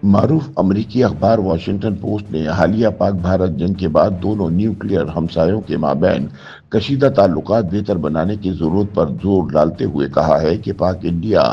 معروف امریکی اخبار واشنگٹن پوسٹ نے حالیہ پاک بھارت جنگ کے بعد دونوں نیوکلیئر ہمسایوں کے مابین کشیدہ تعلقات بہتر بنانے کی ضرورت پر زور ڈالتے ہوئے کہا ہے کہ پاک انڈیا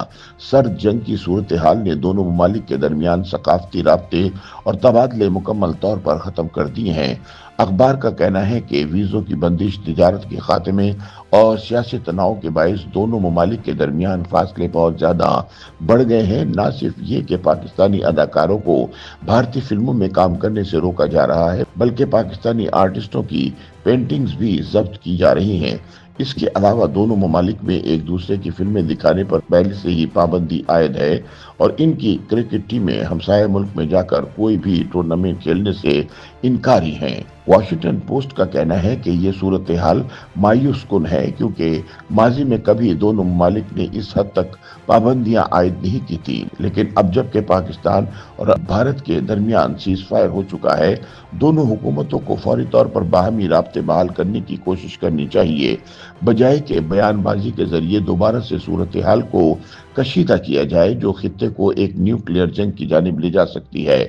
سرد جنگ کی صورتحال نے دونوں ممالک کے درمیان ثقافتی رابطے اور تبادلے مکمل طور پر ختم کر دیے ہیں۔ اخبار کا کہنا ہے کہ ویزوں کی بندش، تجارت کے خاتمے اور سیاسی تناؤ کے باعث دونوں ممالک کے درمیان فاصلے بہت زیادہ بڑھ گئے ہیں۔ نہ صرف یہ کہ پاکستانی اداکاروں کو بھارتی فلموں میں کام کرنے سے روکا جا رہا ہے، بلکہ پاکستانی آرٹسٹوں کی پینٹنگز بھی ضبط کی جا رہی ہیں۔ اس کے علاوہ دونوں ممالک میں ایک دوسرے کی فلمیں دکھانے پر پہلے سے ہی پابندی عائد ہے اور ان کی کرکٹ ٹیمیں ہمسایہ ملک میں جا کر کوئی بھی ٹورنامنٹ کھیلنے سے انکاری ہیں۔ واشنگٹن پوسٹ کا کہنا ہے کہ یہ صورتحال مایوس کن ہے کیونکہ ماضی میں کبھی دونوں ممالک نے اس حد تک پابندیاں عائد نہیں کی تھی، لیکن اب جب کہ پاکستان اور بھارت کے درمیان سیز فائر ہو چکا ہے، دونوں حکومتوں کو فوری طور پر باہمی رابطے بحال کرنے کی کوشش کرنی چاہیے، بجائے کہ بیان بازی کے ذریعے دوبارہ سے صورتحال کو کشیدہ کیا جائے جو خطے کو ایک نیوکلیئر جنگ کی جانب لے جا سکتی ہے۔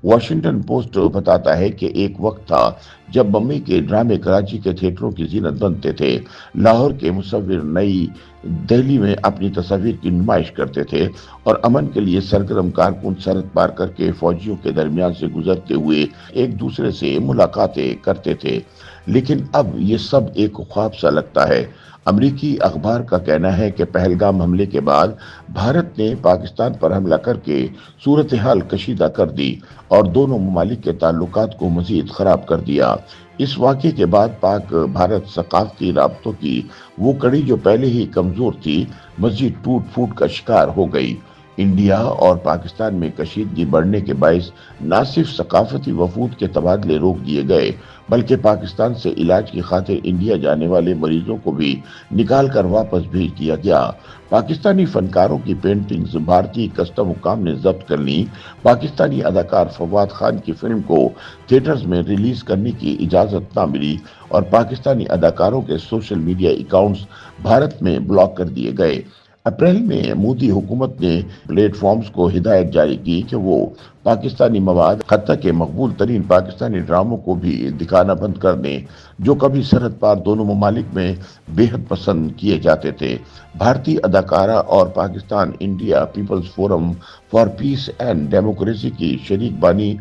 واشنگٹن پوسٹ بتاتا ہے کہ ایک وقت تھا جب بمبئی کے ڈرامے کراچی کے تھیٹروں کی زینت بنتے تھے، لاہور کے مصور نئی دہلی میں اپنی تصاویر کی نمائش کرتے تھے اور امن کے لیے سرگرم کارکن سرحد پار کر کے فوجیوں کے درمیان سے گزرتے ہوئے ایک دوسرے سے ملاقاتیں کرتے تھے، لیکن اب یہ سب ایک خواب سا لگتا ہے۔ امریکی اخبار کا کہنا ہے کہ پہلگام حملے کے بعد بھارت نے پاکستان پر حملہ کر کے صورتحال کشیدہ کر دی اور دونوں ممالک کے تعلقات کو مزید خراب کر دیا۔ اس واقعے کے بعد پاک بھارت ثقافتی رابطوں کی وہ کڑی جو پہلے ہی کمزور تھی، مزید ٹوٹ پھوٹ کا شکار ہو گئی۔ انڈیا اور پاکستان میں کشیدگی بڑھنے کے باعث نہ صرف ثقافتی وفود کے تبادلے روک دیے گئے، بلکہ پاکستان سے علاج کی خاطر انڈیا جانے والے مریضوں کو بھی نکال کر واپس بھیج دیا گیا۔ پاکستانی فنکاروں کی پینٹنگز بھارتی کسٹم حکام نے ضبط کر لیں۔ پاکستانی اداکار فواد خان کی فلم کو تھیٹرز میں ریلیز کرنے کی اجازت نہ ملی اور پاکستانی اداکاروں کے سوشل میڈیا اکاؤنٹس بھارت میں بلاک کر دیے گئے۔ اپریل میں مودی حکومت نے پلیٹ فارمز کو ہدایت جاری کی کہ وہ پاکستانی مواد، حتیٰ کہ مقبول ترین پاکستانی ڈراموں کو بھی دکھانا بند کر دیں جو کبھی سرحد پار دونوں ممالک میں بے حد پسند کیے جاتے تھے۔ بھارتی اداکارہ اور Pakistan India People's Forum for Peace and Democracy کی شریک بانی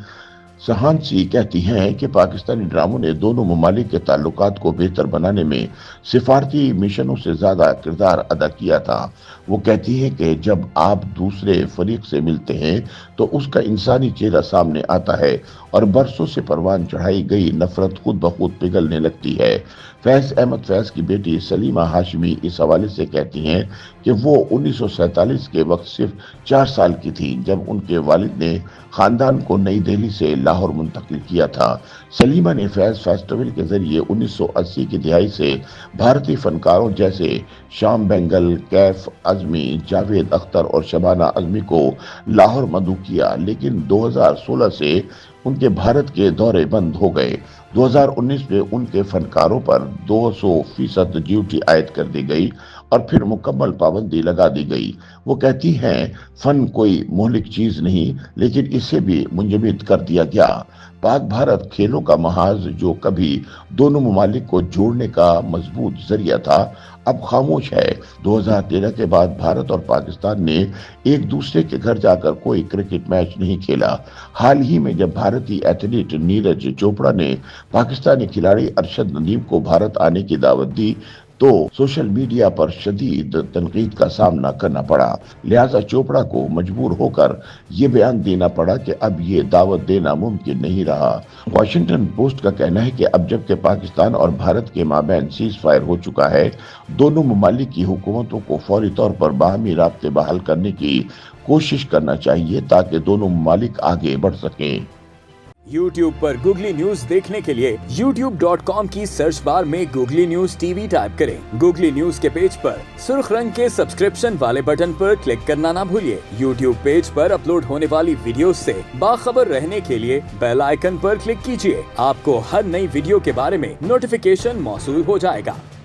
سہانسی کہتی ہیں کہ پاکستانی ڈراموں نے دونوں ممالک کے تعلقات کو بہتر بنانے میں سفارتی مشنوں سے زیادہ کردار ادا کیا تھا۔ وہ کہتی ہیں کہ جب آپ دوسرے فریق سے ملتے ہیں تو اس کا انسانی چہرہ سامنے آتا ہے اور برسوں سے پروان چڑھائی گئی نفرت خود بخود پگھلنے لگتی ہے۔ فیض احمد فیض کی بیٹی سلیمہ ہاشمی اس حوالے سے کہتی ہیں کہ وہ 1947 کے وقت صرف 4 سال کی تھی جب ان کے والد نے خاندان کو نئی دہلی سے لاہور منتقل کیا تھا۔ سلیمہ نے فیض فیسٹیول کے ذریعے 1980 کی دہائی سے بھارتی فنکاروں جیسے شام بینگل، کیف اعظمی، جاوید اختر اور شبانہ اعظمی کو لاہور مدعو کیا، لیکن 2016 سے ان کے بھارت کے دورے بند ہو گئے۔ 2019 میں ان کے فنکاروں پر 200% ڈیوٹی عائد کر دی گئی اور پھر مکمل پابندی لگا دی گئی۔ وہ کہتی ہیں فن کوئی مہلک چیز نہیں، لیکن اسے بھی منجمد کر دیا گیا۔ پاک بھارت کھیلوں کا محاذ جو کبھی دونوں ممالک کو جوڑنے کا مضبوط ذریعہ تھا، اب خاموش ہے۔ 2013 کے بعد بھارت اور پاکستان نے ایک دوسرے کے گھر جا کر کوئی کرکٹ میچ نہیں کھیلا۔ حال ہی میں جب بھارتی ایتھلیٹ نیرج چوپڑا نے پاکستانی کھلاڑی ارشد ندیم کو بھارت آنے کی دعوت دی تو سوشل میڈیا پر شدید تنقید کا سامنا کرنا پڑا، لہٰذا چوپڑا کو مجبور ہو کر یہ بیان دینا پڑا کہ اب یہ دعوت دینا ممکن نہیں رہا۔ واشنگٹن پوسٹ کا کہنا ہے کہ اب جب کہ پاکستان اور بھارت کے مابین سیز فائر ہو چکا ہے، دونوں ممالک کی حکومتوں کو فوری طور پر باہمی رابطے بحال کرنے کی کوشش کرنا چاہیے تاکہ دونوں ممالک آگے بڑھ سکیں۔ YouTube پر گوگلی نیوز دیکھنے کے لیے youtube.com کی سرچ بار میں googly news T V type کریں۔ گوگلی نیوز کے پیج پر سرخ رنگ کے سبسکرپشن والے بٹن پر کلک کرنا نہ بھولیے۔ YouTube پیج پر اپلوڈ ہونے والی ویڈیوز سے باخبر رہنے کے لیے بیل آئیکن پر کلک کیجیے۔ آپ کو ہر نئی ویڈیو کے بارے میں نوٹیفیکیشن موصول ہو جائے گا۔